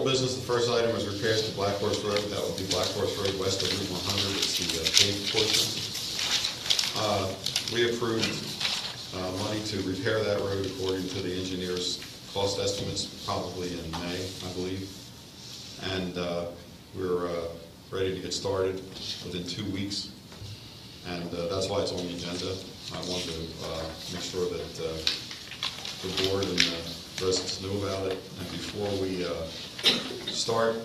business, the first item is repairs to Blackhorse Road. That would be Blackhorse Road west of Route 100. It's the paved portion. We approved money to repair that road according to the engineer's cost estimates, probably in May, I believe. And we're ready to get started within 2 weeks. And that's why it's on the agenda. I wanted to make sure that the board and the residents knew about it. And before we start,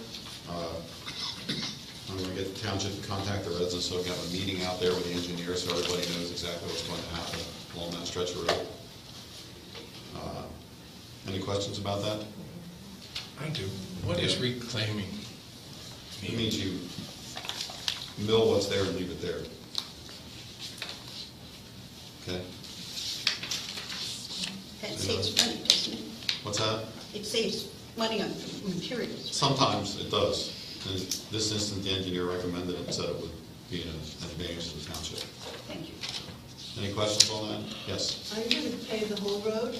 I'm going to get the township to contact the residents so we can have a meeting out there with the engineer so everybody knows exactly what's going to happen along that stretch of road. Any questions about that? I do. What is reclaiming? It means you mill what's there and leave it there. Okay? That saves money, doesn't it? What's that? It saves money on materials. Sometimes it does. In this instance, the engineer recommended it, said it would be an advantage to the township. Thank you. Any questions on that? Yes? Are you going to pave the whole road,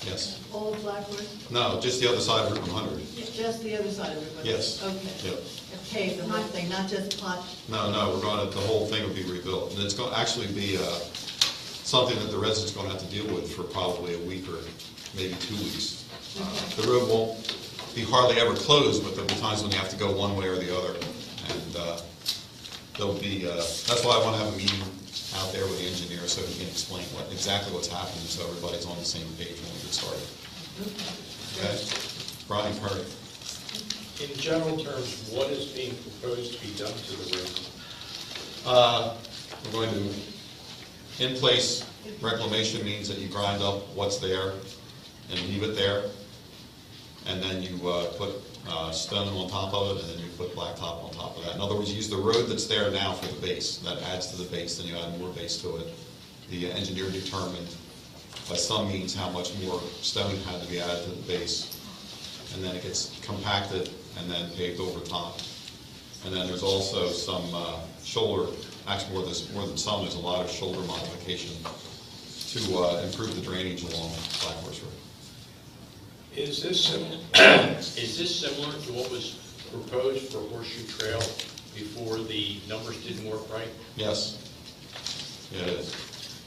Yes? all of Blackhorse? No, just the other side of Route 100. Just the other side of it? Yes. Okay. Yep. And pave the whole thing, not just pot? No, we're going to, the whole thing will be rebuilt. And it's going to actually be something that the residents are going to have to deal with for probably a week or maybe 2 weeks. Okay. The road won't be hardly ever closed, but there'll be times when you have to go one way or the other. And there'll be, that's why I want to have a meeting out there with the engineer so he can explain exactly what's happening so everybody's on the same page when we get started. Okay? Brian Curry. In general terms, what is being proposed to be done to the road? We're going to, in place reclamation means that you grind up what's there and leave it there. And then you put stone on top of it, and then you put blacktop on top of that. In other words, you use the road that's there now for the base. That adds to the base, then you add more base to it. The engineer determined by some means how much more stone had to be added to the base. And then it gets compacted and then paved over top. And then there's also some shoulder, actually more than some, there's a lot of shoulder modification to improve the drainage along Blackhorse Road. Is this similar to what was proposed for Horseshoe Trail before the numbers didn't work right? Yes. Yeah, it is.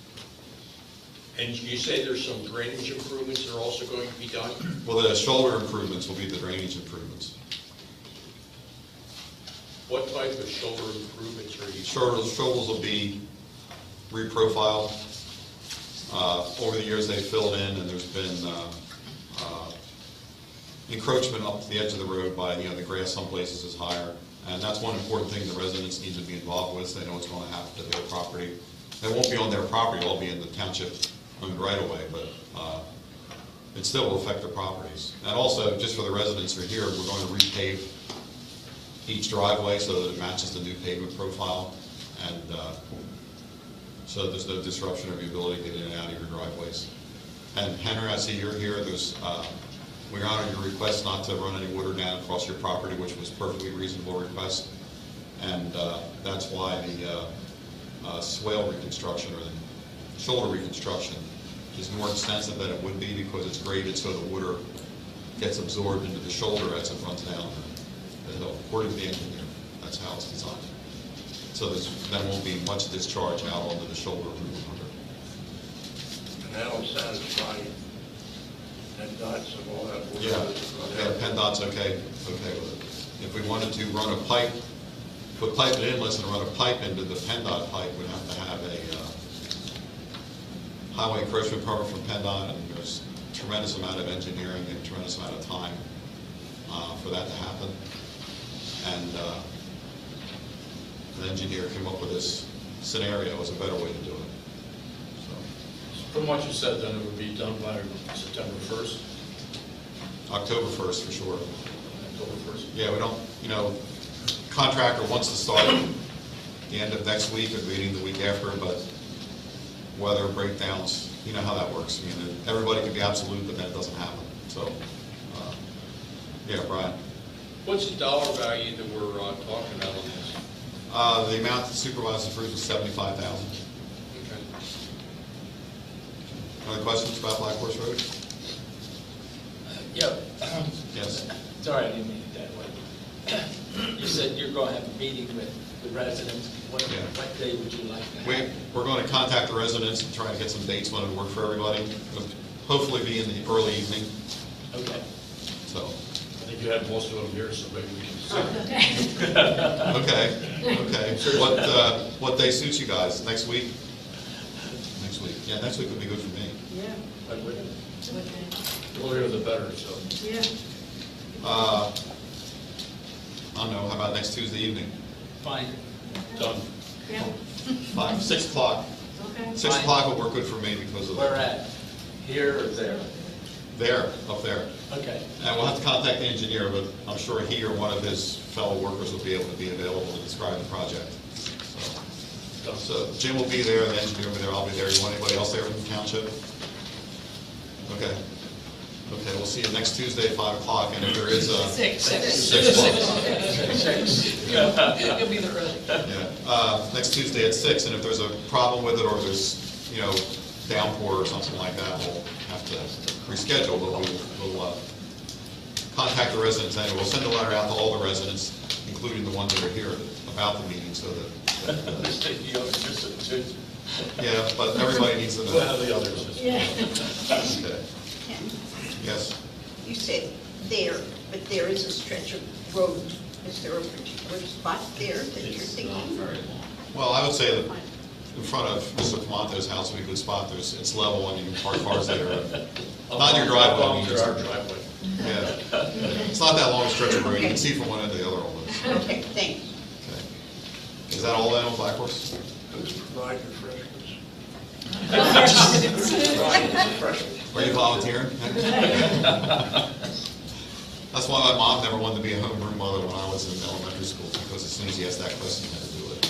And you say there's some drainage improvements that are also going to be done? Well, the shoulder improvements will be the drainage improvements. What type of shoulder improvements are you? Shoulders will be reprofiled. Over the years, they've filled in, and there's been encroachment up to the edge of the road by, the grass some places is higher. And that's one important thing the residents need to be involved with, so they know what's going to happen to their property. It won't be on their property, it'll be in the township owned right away, but it still will affect their properties. And also, just for the residents who are here, we're going to repave each driveway so that it matches the new pavement profile. And so there's no disruption of your ability to get in and out of your driveways. And Henry, I see you're here. We honor your request not to run any water down across your property, which was a perfectly reasonable request. And that's why the swale reconstruction or the shoulder reconstruction is more extensive than it would be because it's graded so the water gets absorbed into the shoulder as it runs down the hill, according to the engineer. That's how it's designed. So there won't be much discharge out onto the shoulder of Route 100. And that'll satisfy PennDOT's and all that. Yeah, PennDOT's okay with it. If we wanted to run a pipe, put pipe in inlets and run a pipe into the PennDOT pipe, we'd have to have a highway encroachment permit from PennDOT, and there's a tremendous amount of engineering and a tremendous amount of time for that to happen. And the engineer came up with this scenario as a better way to do it. From what you said, then it would be done by September 1st? October 1st for sure. October 1st? Yeah, we don't, contractor wants to start the end of next week or beginning the week after, but weather breakdowns, you know how that works. Everybody can be absolute, but then it doesn't happen. So, yeah, Brian. What's the dollar value that we're talking about on this? The amount that Supervisor approved was $75,000. Okay. Other questions about Blackhorse Road? Yeah. Yes. Sorry, I didn't mean it that way. You said you're going to have a meeting with the residents. What Yeah. day would you like to have? We're going to contact the residents and try to get some dates when it would work for everybody. It'll hopefully be in the early evening, Okay. so. I think you had most of them here, so maybe we can see. Okay. What day suits you guys? Next week? Next week. Yeah, next week would be good for me. Yeah. But we- Okay. The earlier the better, so. Yeah. I don't know, how about next Tuesday evening? Fine. Done. Yeah. 6 o'clock. Okay. 6 o'clock would work good for me because of. Where at? Here or there? There, up there. Okay. And we'll have to contact the engineer, but I'm sure he or one of his fellow workers will be able to be available to describe the project. So Jim will be there, the engineer will be there, I'll be there. You want anybody else there from the township? Okay. Okay, we'll see you next Tuesday at 5 o'clock, and if there is a. 6 o'clock. You'll be the early. Yeah, next Tuesday at 6, and if there's a problem with it, or there's, downpour or something like that, we'll have to reschedule, but we'll contact the residents anyway. We'll send a letter out to all the residents, including the ones that are here, about the meeting, so that, yeah, but everybody needs to know. We'll have the others. Yeah. Okay. Ken, Yes, you said there, but there is a stretch of road. Is there a particular spot there that you're thinking? well, I would say that in front of Mr. Camonte's house would be a good spot. It's level and you can park cars there. Not in your driveway. I mean, Through our driveway. Yeah. It's not that long a stretch of road. You can see from one end to the other almost. Okay, thanks. Okay. Is that all then on Blackhorse? Who's providing refreshments? Are you volunteering? That's why my mom never wanted to be a homeroom mother when I was in elementary school, because as soon as you asked that question, you had to do it.